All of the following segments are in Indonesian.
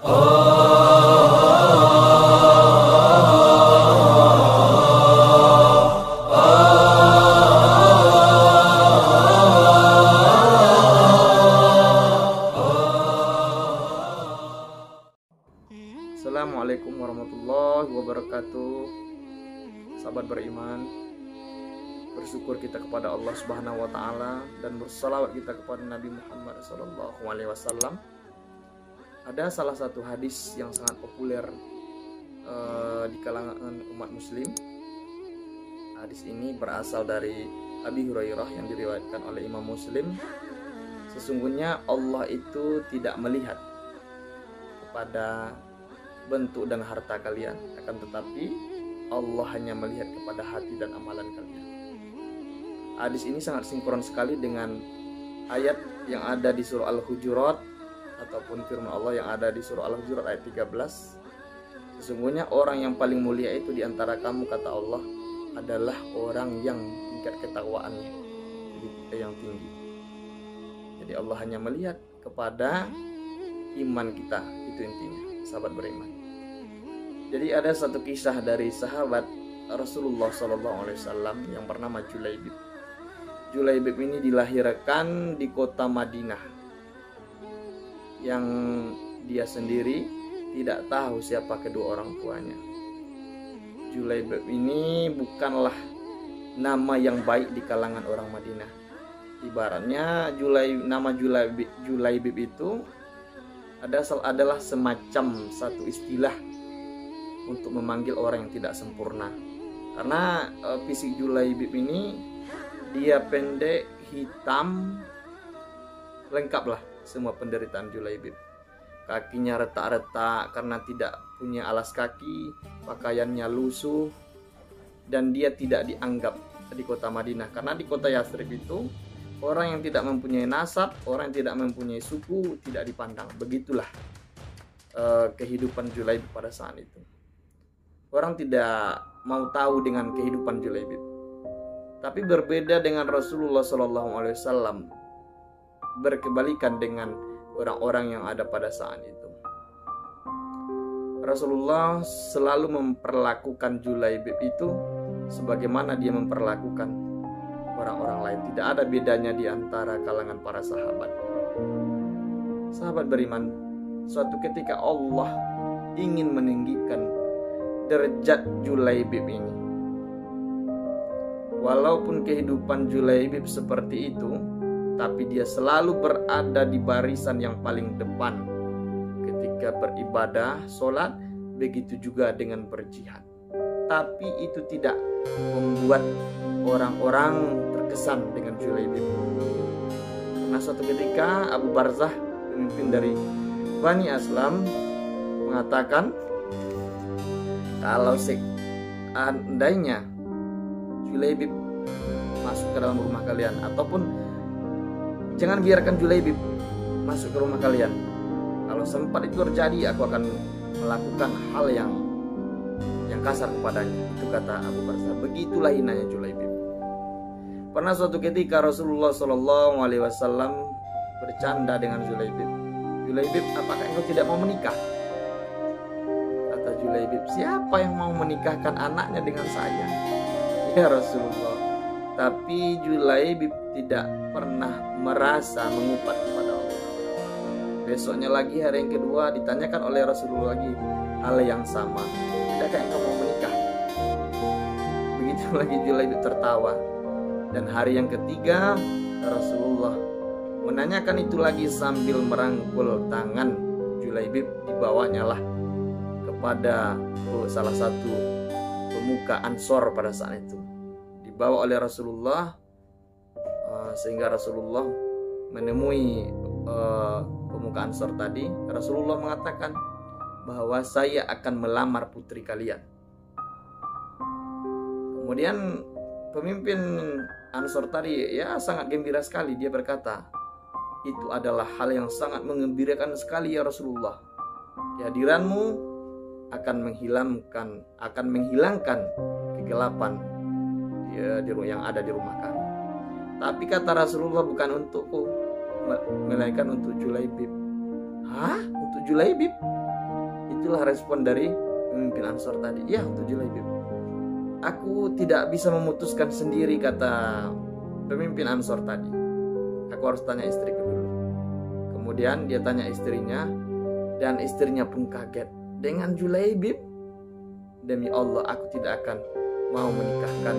Assalamualaikum warahmatullahi wabarakatuh. Sahabat beriman, bersyukur kita kepada Allah Subhanahu wa taala dan bersalawat kita kepada Nabi Muhammad SAW. Ada salah satu hadis yang sangat populer di kalangan umat muslim. Hadis ini berasal dari Abi Hurairah yang diriwayatkan oleh Imam Muslim. Sesungguhnya Allah itu tidak melihat kepada bentuk dan harta kalian, akan tetapi Allah hanya melihat kepada hati dan amalan kalian. Hadis ini sangat sinkron sekali dengan ayat yang ada di surah Al-Hujurat ataupun firman Allah yang ada di surah Al-Hujurat ayat 13. Sesungguhnya orang yang paling mulia itu di antara kamu, kata Allah, adalah orang yang tingkat ketakwaannya yang tinggi. Jadi Allah hanya melihat kepada iman kita, itu intinya, sahabat beriman. Jadi ada satu kisah dari sahabat Rasulullah SAW yang bernama Julaibib. Julaibib ini dilahirkan di kota Madinah, yang dia sendiri tidak tahu siapa kedua orang tuanya. Julaibib ini bukanlah nama yang baik di kalangan orang Madinah. Ibaratnya nama Julaibib itu adalah semacam satu istilah untuk memanggil orang yang tidak sempurna. Karena fisik Julaibib ini dia pendek, hitam, lengkap lah semua penderitaan Julaibib. Kakinya retak-retak karena tidak punya alas kaki, pakaiannya lusuh, dan dia tidak dianggap di kota Madinah. Karena di kota Yathrib itu orang yang tidak mempunyai nasab, orang yang tidak mempunyai suku tidak dipandang. Begitulah kehidupan Julaibib pada saat itu. Orang tidak mau tahu dengan kehidupan Julaibib. Tapi berbeda dengan Rasulullah SAW, berkebalikan dengan orang-orang yang ada pada saat itu. Rasulullah selalu memperlakukan Julaibib itu sebagaimana dia memperlakukan orang-orang lain. Tidak ada bedanya di antara kalangan para sahabat. Sahabat beriman, suatu ketika Allah ingin meninggikan derajat Julaibib ini. Walaupun kehidupan Julaibib seperti itu, tapi dia selalu berada di barisan yang paling depan ketika beribadah, sholat, begitu juga dengan berjihad. Tapi itu tidak membuat orang-orang terkesan dengan Julaibib. Karena suatu ketika Abu Barzah, pemimpin dari Bani Aslam, mengatakan, kalau seandainya Julaibib masuk ke dalam rumah kalian, ataupun jangan biarkan Julaibib masuk ke rumah kalian, kalau sempat itu terjadi, aku akan melakukan hal yang kasar kepadanya. Itu kata Abu Barzah. Begitulah hinanya Julaibib. Pernah suatu ketika Rasulullah SAW bercanda dengan Julaibib. Julaibib, apakah engkau tidak mau menikah? Kata Julaibib, siapa yang mau menikahkan anaknya dengan saya, ya Rasulullah? Tapi Julaibib tidak pernah merasa mengupat kepada Allah. Besoknya lagi, hari yang kedua, ditanyakan oleh Rasulullah lagi hal yang sama. Tidakkah engkau mau menikah? Begitu lagi Julaibib tertawa. Dan hari yang ketiga, Rasulullah menanyakan itu lagi sambil merangkul tangan Julaibib, dibawanya lah kepada salah satu pemuka Ansor pada saat itu. Dibawa oleh Rasulullah sehingga Rasulullah menemui pemuka Ansor tadi. Rasulullah mengatakan bahwa saya akan melamar putri kalian. Kemudian pemimpin Ansor tadi ya sangat gembira sekali. Dia berkata, itu adalah hal yang sangat mengembirakan sekali ya Rasulullah. Kehadiranmu akan menghilangkan kegelapan yang ada di rumah kami. Tapi kata Rasulullah, bukan untukku, melainkan untuk Julaibib. Hah? Untuk Julaibib? Itulah respon dari pemimpin Ansor tadi. Ya, untuk Julaibib, aku tidak bisa memutuskan sendiri, kata pemimpin Ansor tadi. Aku harus tanya istriku dulu. Kemudian dia tanya istrinya, dan istrinya pun kaget. Dengan Julaibib? Demi Allah, aku tidak akan mau menikahkan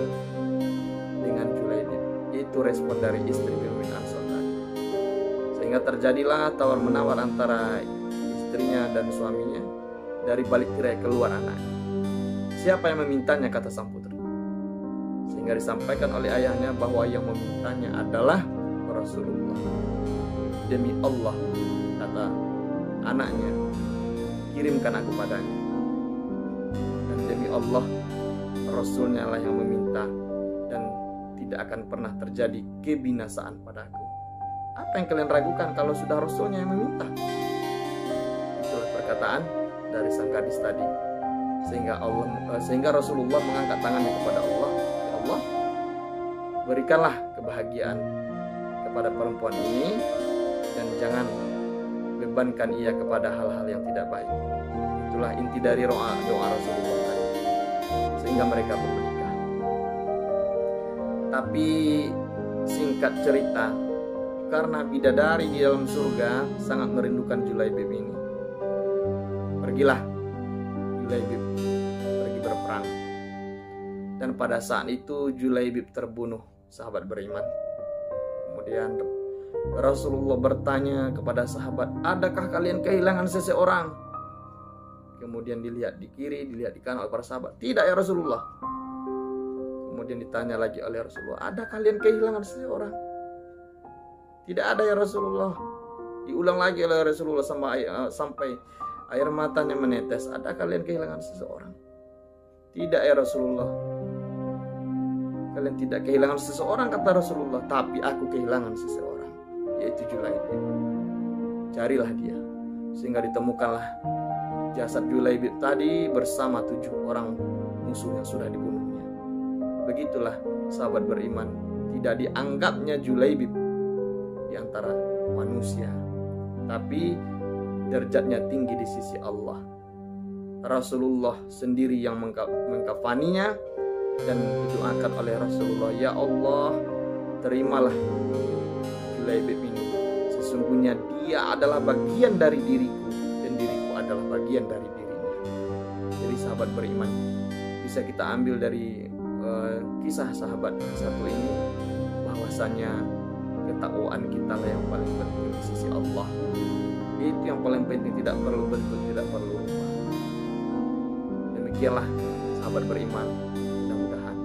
dengan Julaibib. Itu respon dari istri pemimpin Ansor tadi. Sehingga terjadilah tawar-menawar antara istrinya dan suaminya. Dari balik tirai keluar anaknya. Siapa yang memintanya, kata sang putri. Sehingga disampaikan oleh ayahnya bahwa yang memintanya adalah Rasulullah. Demi Allah, kata anaknya, kirimkan aku padanya. Dan demi Allah, Rasulnya lah yang meminta, dan tidak akan pernah terjadi kebinasaan padaku. Apa yang kalian ragukan kalau sudah Rasulnya yang meminta? Itulah perkataan dari sang gadis tadi. Sehingga Rasulullah mengangkat tangannya kepada Allah. Ya Allah, berikanlah kebahagiaan kepada perempuan ini, dan jangan bebankan ia kepada hal-hal yang tidak baik. Itulah inti dari doa Rasulullah tadi. Sehingga mereka menikah. Tapi singkat cerita, karena bidadari di dalam surga sangat merindukan Julaibib ini, pergilah Julaibib pergi berperang. Dan pada saat itu Julaibib terbunuh, sahabat beriman. Kemudian Rasulullah bertanya kepada sahabat, adakah kalian kehilangan seseorang? Kemudian dilihat di kiri, dilihat di kanan oleh para sahabat. Tidak ya Rasulullah. Kemudian ditanya lagi oleh Rasulullah, ada kalian kehilangan seseorang? Tidak ada ya Rasulullah. Diulang lagi oleh Rasulullah sampai air matanya menetes. Ada kalian kehilangan seseorang? Tidak ya Rasulullah. Kalian tidak kehilangan seseorang, kata Rasulullah. Tapi aku kehilangan seseorang, yaitu Julaibib. Carilah dia. Sehingga ditemukanlah jasad Julaibib tadi bersama 7 orang musuh yang sudah dibunuhnya. Begitulah sahabat beriman, tidak dianggapnya Julaibib di antara manusia, tapi derajatnya tinggi di sisi Allah. Rasulullah sendiri yang mengkafaninya, dan didoakan oleh Rasulullah, ya Allah, terimalah Julaibib ini. Sesungguhnya dia adalah bagian dari diriku, dan diriku adalah bagian dari dirinya. Jadi sahabat beriman, bisa kita ambil dari kisah sahabat satu ini, bahwasanya ketakwaan kita lah yang paling penting di sisi Allah. Itu yang paling penting, tidak perlu bentuk, tidak perlu rupa. Demikianlah sahabat beriman, mudah-mudahan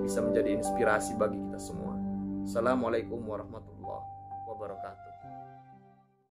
bisa menjadi inspirasi bagi kita semua. Assalamualaikum warahmatullahi wabarakatuh.